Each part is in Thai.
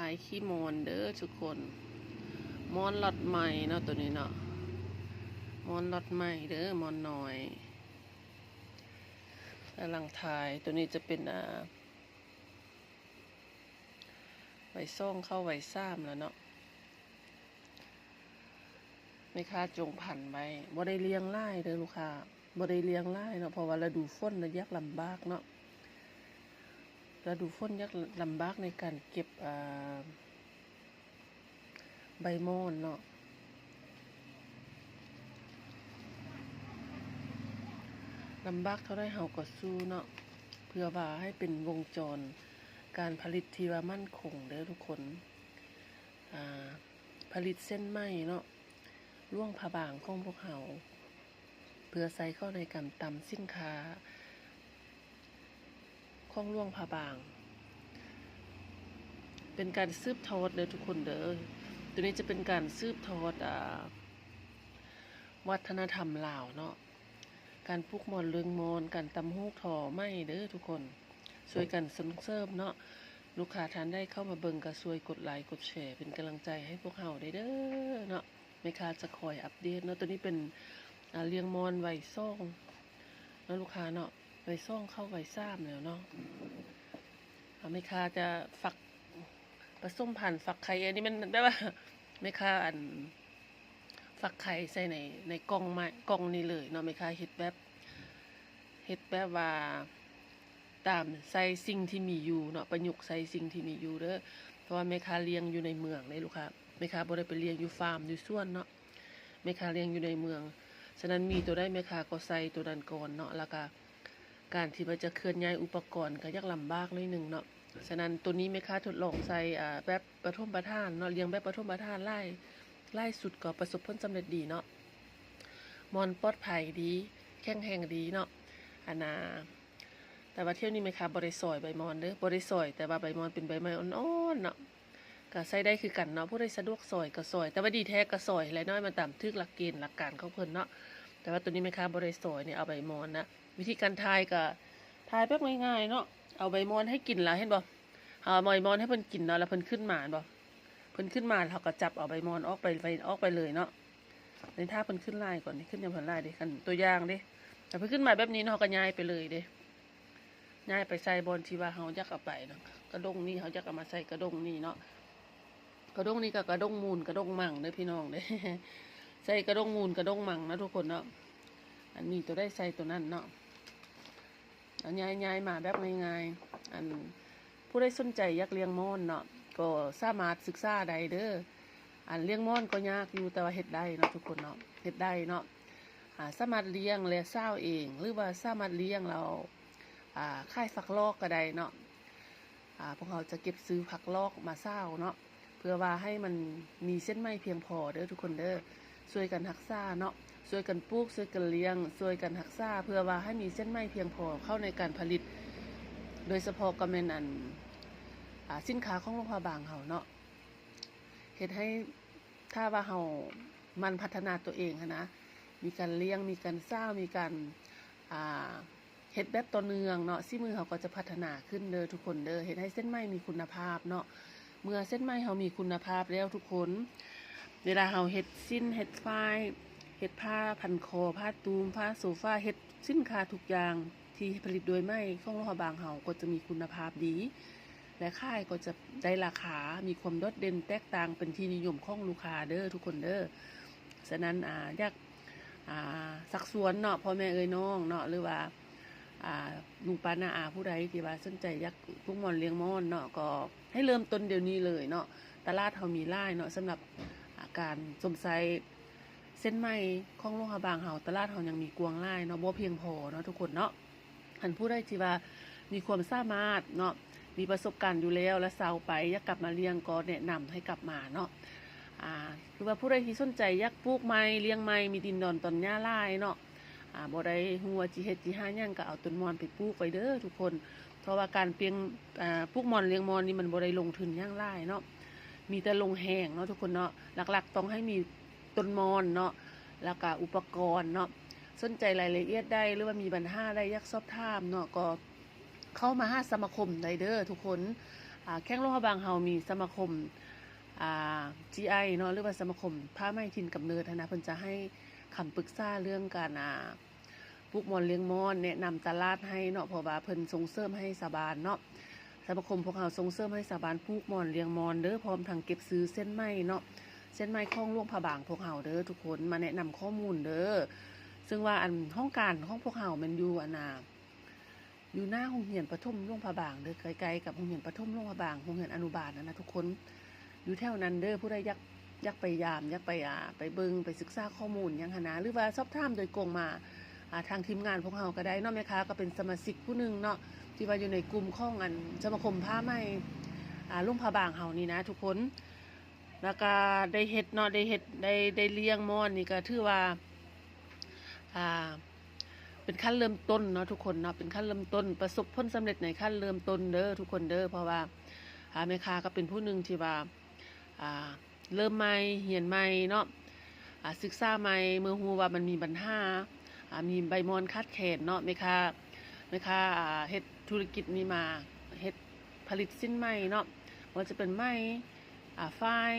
ายขี้มอนเด้อทุกคนมอนล็อตใหม่เนาะตัวนี้เนาะมอนล็อตใหม่เด้อมอนน้อยกำลังถ่ายตัวนี้จะเป็นไว้ซ่องเข้าไว้ซ้ำแล้วเนาะไม่ค่าจงผันไว้บ่ได้เลี้ยงไล่เด้อลูกค้าบ่ได้เลี้ยงไล่เนาะเพราะว่าฤดูฝนระยะลำบากเนาะฤดูฝนยักลำบากในการเก็บใบมอนเนาะลำบากเท่าได้เฮาก็สู้เนาะเพื่อว่าให้เป็นวงจรการผลิตที่ว่ามั่นคงเด้อทุกคนผลิตเส้นไหมเนาะล่วงผ้าบางของพวกเฮาเพื่อใส่เข้าในการตำสินค้าของล่วงผ้าบางเป็นการสืบทอดเด้อทุกคนเด้อตัวนี้จะเป็นการสืบทอดวัฒนธรรมลาวเนาะการปลูกมอนเรืองมอนการตำฮูกทอไหมเด้อทุกคนช่วยกันส่งเสริมเนาะลูกค้าท่านได้เข้ามาเบิ่งก็ช่วยกดไลค์กดแชร์เป็นกำลังใจให้พวกเฮาได้เด้อเนาะแม่ค้าจะคอยอัปเดตเนาะตัวนี้เป็นเลี้ยงมอนไว้ซ่องเนาะลูกค้าเนาะไว้ซ่องเข้าไว้ซ้ำแล้วเนาะแม่ค้าจะฝักผสมพันธุ์ฝักไข่อันนี้มันได้ว่าแม่ค้าฝักไข่ใส่ในกล่องไม้กล่องนี้เลยเนาะแม่ค้าเฮ็ดแบบว่าตามใส่สิ่งที่มีอยู่เนาะประยุกต์ใส่สิ่งที่มีอยู่เด้อเพราะว่าแม่ค้าเลี้ยงอยู่ในเมืองเลยลูกค้าแม่ค้าบ่ได้ไปเลี้ยงอยู่ฟาร์มอยู่สวนเนาะแม่ค้าเลี้ยงอยู่ในเมืองฉะนั้นมีตัวได้แม่ค้าก็ใส่ตัวนั้นก่อนเนาะแล้วก็การที่มันจะเคลื่อนย้ายอุปกรณ์ก็ยากลำบากนิดนึงเนาะฉะนั้นตัวนี้แม่ค้าทดลองใส่แบบปฐมประทานเนาะเลี้ยงแบบปฐมประทานไล่สุดก็ประสบผลสำเร็จดีเนาะมอนปลอดภัยดีแข็งแรงดีเนาะแต่ว่าเที่ยวนี้แม่ค้าบ่ได้ซอยใบมอนเด้อบ่ได้ซอยแต่ว่าใบมอนเป็นใบไม้อ่อนๆเนาะก็ใส่ได้คือกันเนาะผู้ใดสะดวกซอยก็ซอยแต่ว่าดีแท้ก็ซอยหลายน้อยมันตามทึกหลักเกณฑ์หลักการของเพิ่นเนาะแต่ว่าตัวนี้แม่ค้าบ่ได้ซอยเนี่ยเอาใบมอนนะวิธีการทายก็ทายแบบง่ายๆเนาะเอาใบมอนให้กินล่ะเห็นบ่เอาใบมอนให้เพิ่นกินเนาะแล้วเพิ่นขึ้นมาบ่เพิ่นขึ้นมาเขาก็จับเอาใบมอนออกไปเลยเนาะในท่าเพิ่นขึ้นลายก่อนนี่ขึ้นยังเพิ่นลายดิคันตัวอย่างดิแต่เพิ่นขึ้นมาแบบนี้เนาะก็ย้ายไปเลยเด้ย้ายไปใส่บอนที่ว่าเฮาอยากเอาไปเนาะกระด้งนี่เฮาอยากเอามาใส่กระด้งนี่เนาะกระด้งนี่ก็กระด้งมูลกระด้งมั่งเด้อพี่น้องเด้ใส่กระด้งมูลกระด้งมั่งนะทุกคนเนาะอันนี้ตัวได้ใส่ตัวนั้นเนาะอันย้ายมาแบบง่ายๆอันผู้ใดสนใจอยากเลี้ยงม่อนเนาะก็สามารถศึกษาได้เด้ออันเลี้ยงม่อนก็ยากอยู่แต่ว่าเฮ็ดได้เนาะทุกคนเนาะเฮ็ดได้เนาะสามารถเลี้ยงและเศร้าเองหรือว่าสามารถเลี้ยงเราค่ายฝักลอกก็ได้เนาะพวกเราจะเก็บซื้อผักลอกมาเศร้าเนาะเพื่อว่าให้มันมีเส้นไหมเพียงพอเด้อทุกคนเด้อช่วยกันรักษาเนาะช่วยกันปลูกช่วยกันเลี้ยงช่วยกันรักษาเพื่อว่าให้มีเส้นไหมเพียงพอเข้าในการผลิตโดยเฉพาะก็แม่นสินค้าของโรงพยาบาลเฮาเนาะเฮ็ดให้ถ้าว่าเฮามันพัฒนาตัวเองนะมีการเลี้ยงมีการสร้างมีการเฮ็ดแบบต่อเนื่องเนาะซี่มือเขาก็จะพัฒนาขึ้นเด้อทุกคนเด้อเฮ็ดให้เส้นไหมมีคุณภาพเนาะเมื่อเส้นไหมเฮามีคุณภาพแล้วทุกคนเวลาเฮาเฮ็ดสิ้นเฮ็ดฝ้ายเฮ็ดผ้าพันคอผ้าตูมผ้าโซฟาเฮ็ดสินค้าทุกอย่างที่ผลิตโดยไหมของโรงพยาบาลเฮาก็จะมีคุณภาพดีและค่ายก็จะได้ราคามีความโดดเด่นแตกต่างเป็นที่นิยมของลูกค้าเด้อทุกคนเด้อฉะนั้นอยากสักสวนเนาะพ่อแม่เอ้ยน้องเนาะหรือว่าลุงป้าน้าอาผู้ใดที่ว่าสนใจอยากปลูกม่อนเลี้ยงม่อนเนาะก็ให้เริ่มต้นเดี๋ยวนี้เลยเนาะตลาดเฮามีหลายเนาะสำหรับการสมไซเส้นไหมของโรงพยาบาลเฮาตลาดเฮายังมีกวางหลายเนาะบ่เพียงพอเนาะทุกคนเนาะท่านผู้ใดที่ว่ามีความสามารถเนาะมีประสบการณ์อยู่แล้วและเซาไปอยากกลับมาเลี้ยงก็แนะนำให้กลับมาเนาะคือว่าผู้ใดที่สนใจอยากปลูกไม้เลี้ยงไม้มีดินดอนตอนหญ้าลายเนาะบ่ได้ฮู้ว่าจิเฮ็ดจิหาหยังก็เอาต้นมอนไปปลูกไว้เด้อทุกคนเพราะว่าการเปลี่ยนปลูกมอนเลี้ยงมอนนี่มันบ่ได้ลงทุนหยังหลายเนาะมีแต่ลงแห้งเนาะทุกคนเนาะหลักๆต้องให้มีต้นมอนเนาะแล้วก็อุปกรณ์เนาะสนใจรายละเอียดได้หรือว่ามีปัญหาได้อยากสอบถามเนาะก็เข้ามาหาสมาคมได้เด้อทุกคน แข้งโลหะบางเฮามีสมาคมGI เนาะหรือว่าสมาคมผ้าไหมถิ่นกำเนิดนะเพิ่นจะให้คำปรึกษาเรื่องการปลูกมอนเลี้ยงมอนแนะนำตลาดให้เนาะเพราะว่าเพิ่นส่งเสริมให้สาบานเนาะสมาคมพวกเฮาส่งเสริมให้สาบานปลูกมอนเลี้ยงมอนเด้อพร้อมทั้งเก็บซื้อเส้นไหมเนาะเส้นไหมคล้องหลวงพระบางพวกเฮาเด้อทุกคนมาแนะนำข้อมูลเด้อซึ่งว่าอันห้องการของพวกเฮามันอยู่อยู่หน้าโรงเรียนประถมหลวงพระบางเด้อไกลๆกับโรงเรียนประถมหลวงพระบางโรงเรียนอนุบาลนะทุกคนอยู่แถวนั้นเด้อผู้ใดอยากไปยามอยากไปเบิ่งไปศึกษาข้อมูลยังหนะหรือว่าสอบถามโดยตรงมาทางทีมงานพวกเฮาก็ได้เนาะแม่ค้าก็เป็นสมาชิกผู้นึงเนาะที่ว่าอยู่ในกลุ่มของสมาคมผ้าไหมหลวงพระบางเฮานี่นะทุกคนแล้วก็ได้เฮ็ดเนาะได้เลี้ยงม่อนนี่ก็ถือว่าเป็นขั้นเริ่มต้นเนาะทุกคนเนาะเป็นขั้นเริ่มต้นประสบผลสำเร็จในขั้นเริ่มต้นเด้อทุกคนเด้อเพราะว่าแม่ค้าก็เป็นผู้นึงที่ว่าเริ่มใหม่เรียนใหม่เนาะศึกษาใหม่เมื่อฮู้ว่ามันมีปัญหามีใบมอนขาดแคลนเนาะแม่ค้าเฮ็ดธุรกิจนี้มาเฮ็ดผลิตสินไหมเนาะว่าจะเป็นไหมฝ้าย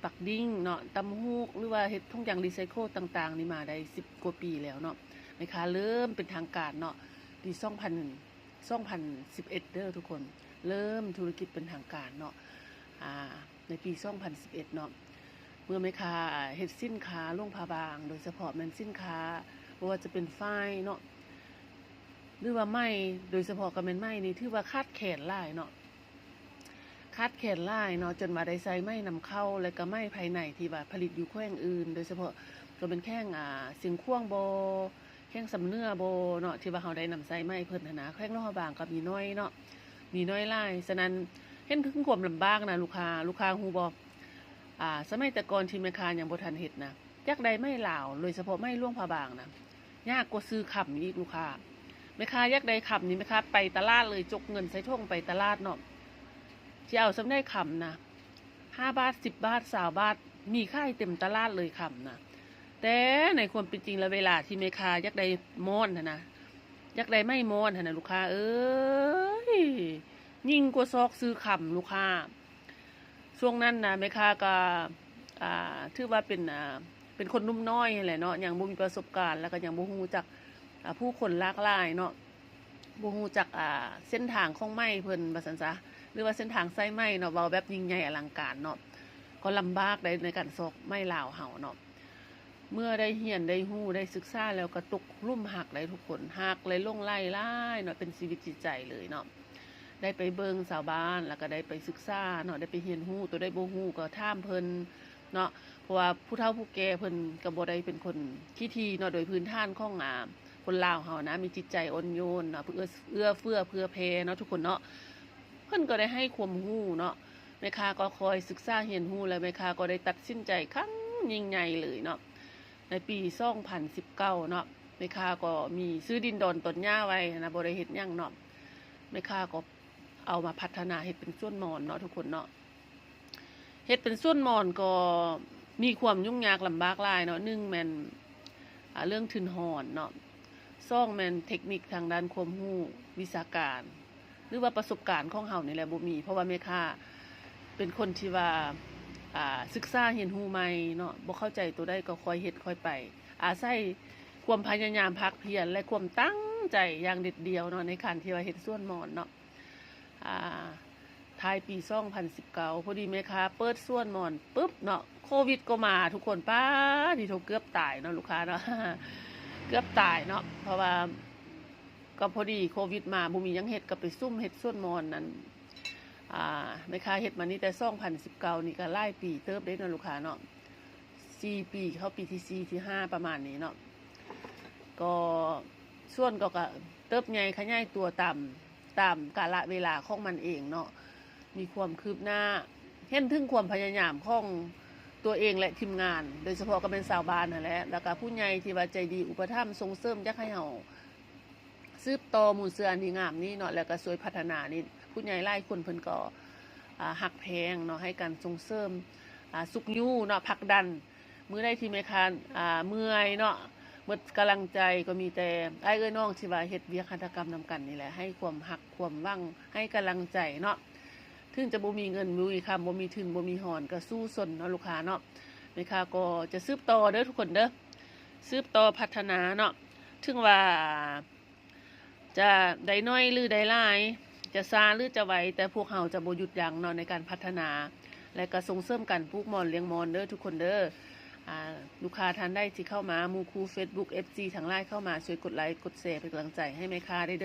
ปักดิ้งเนาะตำฮูกหรือว่าเฮ็ดทุกอย่างรีไซเคิลต่างๆนี่มาได้10กว่าปีแล้วเนาะแม่ค้าเริ่มเป็นทางการเนาะปี2011เด้อทุกคนเริ่มธุรกิจเป็นทางการเนาะในปี2011เนาะเมื่อแม่ค้าเฮ็ดสินค้าหลวงพระบางโดยเฉพาะแม่นสินค้าบ่ว่าจะเป็นฝ้ายเนาะหรือว่าไหมโดยเฉพาะก็แม่นไหมนี่ถือว่าขาดแคลนหลายเนาะขาดแคลนหลายเนาะจนมาได้ใช้ไหมนำเข้าและก็ไหมภายในที่ว่าผลิตอยู่แขวงอื่นโดยเฉพาะก็เป็นแข้งเสียงข่วงบ่แข้งสำเนื้อบ่เนาะที่ว่าเฮาได้นำใช้ไหมเพิ่นนะแข้งโลหะบางก็มีน้อยเนาะมีน้อยหลายฉะนั้นเห็นถึงความลำบากนะลูกค้าฮู้บ่สมัยแต่ก่อนที่แม่ค้ายังบ่ทันเฮ็ดนะจักใดไม่ลาวโดยเฉพาะไม่หลวงพระบางนะยากกว่าซื้อขำอีกลูกค้าแม่ค้ายักใดขำนี่แม่ค้าไปตลาดเลยจกเงินใส่ท่งไปตลาดเนาะสิเอาสำได้ขำนะ5 บาท10 บาท20 บาทมีค่ายเต็มตลาดเลยขำนะแต่ในความเป็นจริงแล้วเวลาที่แม่ค้ายักใดม้อนนะยักใดไม่ม้อนนะลูกค้าเอ้ยยิ่งกว่าซอกซื้อขำลูกค้าช่วงนั้นนะแม่ค้าก็ถือว่าเป็นคนนุ่มน้อยแหละเนาะยังบ่มีประสบการณ์แล้วก็ยังบ่ฮู้จักผู้คนหลากหลายเนาะบ่ฮู้จักเส้นทางของไม้เพิ่นว่าซั่นซะหรือว่าเส้นทางไส้ไม้เนาะเว้าแบบยิ่งใหญ่อลังการเนาะก็ลำบากในการซอกไม้ลาวเฮาเนาะเมื่อได้เรียนได้ฮู้ได้ศึกษาแล้วก็ตกลุ่มหักเลยทุกคนหักเลยลงไล่เนาะเป็นชีวิตจิตใจเลยเนาะได้ไปเบิ่งชาวบ้านแล้วก็ได้ไปศึกษาเนาะได้ไปเรียนรู้ตัวได้บ่ฮู้ก็ถามเพิ่นเนาะเพราะว่าผู้เฒ่าผู้แก่เพิ่นก็บ่ได้เป็นคนขี้ทีเนาะโดยพื้นฐานของคนลาวเฮานะมีจิตใจอ่อนโยนเนาะเอื้อเฟื้อเผื่อแผ่เนาะทุกคนเนาะเพิ่นก็ได้ให้ความรู้เนาะแม่ค้าก็คอยศึกษาเรียนรู้แล้วแม่ค้าก็ได้ตัดสินใจครั้งยิ่งใหญ่เลยเนาะในปี2019เนาะแม่ค้าก็มีซื้อดินดอนต้นหญ้าไว้นะบ่ได้เฮ็ดหยังเนาะแม่ค้าก็เอามาพัฒนาเฮ็ดเป็นสวนมอนเนาะทุกคนเนาะเฮ็ดเป็นสวนมอนก็มีความยุ่งยากลำบากหลายเนาะ1แม่นเรื่องทุนหอนเนาะ2แม่นเทคนิคทางด้านความรู้วิชาการหรือว่าประสบการณ์ของเฮานี่แหละบ่มีเพราะว่าแม่ค้าเป็นคนที่ว่าศึกษาเรียนรู้ใหม่เนาะบ่เข้าใจตัวใดก็ค่อยเฮ็ดค่อยไปอาศัยความพยายามภาคเพียรและความตั้งใจอย่างเด็ดเดี่ยวเนาะในการที่ว่าเฮ็ดสวนมอนเนาะท้ายปี2019พอดีแม่ค้าเปิดสวนมอนปึ๊บเนาะโควิดก็มาทุกคนป้าที่เกือบตายเนาะลูกค้าเนาะ เกือบตายเนาะเพราะว่าก็พอดีโควิดมาบ่มีหยังเฮ็ดก็ไปซุ่มเฮ็ดสวนมอนนั่นแม่ค้าเฮ็ดมานี่แต่2019นี่ก็หลายปีเติบได้เนาะลูกค้าเนาะ4 ปีเข้าปีที่4ที่5ประมาณนี้เนาะก็ส่วนก็เติบใหญ่ขยายตัวตามกาลเวลาของมันเองเนาะมีความคืบหน้าเห็นถึงความพยายามของตัวเองและทีมงานโดยเฉพาะก็เป็นชาวบ้านนั่นแหละแล้วก็ผู้ใหญ่ที่ว่าใจดีอุปถัมภ์ส่งเสริมอยากให้เฮาสืบต่อหมู่เสืออันดีงามนี้เนาะแล้วก็ช่วยพัฒนานี่ผู้ใหญ่หลายคนเพิ่นก็หักแพงเนาะให้การส่งเสริมสุขยู่เนาะผลักดันมื้อใดที่แม่ค้าเมื่อยเนาะหมดกำลังใจก็มีแต่น้องที่ว่าเฮ็ดเวียกหัตถกรรมนำกันนี่แหละให้ความหักความหวังให้กำลังใจเนาะ ถึงจะบ่มีเงินบ่มีคำบ่มีทุนบ่มีหอนก็สู้สนเนาะลูกค้าเนาะแม่ค้าก็จะสืบต่อเด้อทุกคนเด้อสืบต่อพัฒนาเนาะถึงว่าจะได้น้อยหรือได้หลายจะซาหรือจะไวแต่พวกเฮาจะบ่หยุดยั้งเนาะในการพัฒนา และก็ส่งเสริมกันปลูกมอนเลี้ยงมอนเด้อทุกคนเด้อลูกค้าท่านได้ที่เข้ามาหมู่คู่ Facebook FC ทางไลน์เข้ามาช่วยกดไลค์กดแชร์เป็นกำลังใจให้แม่ค้าได้เด้อ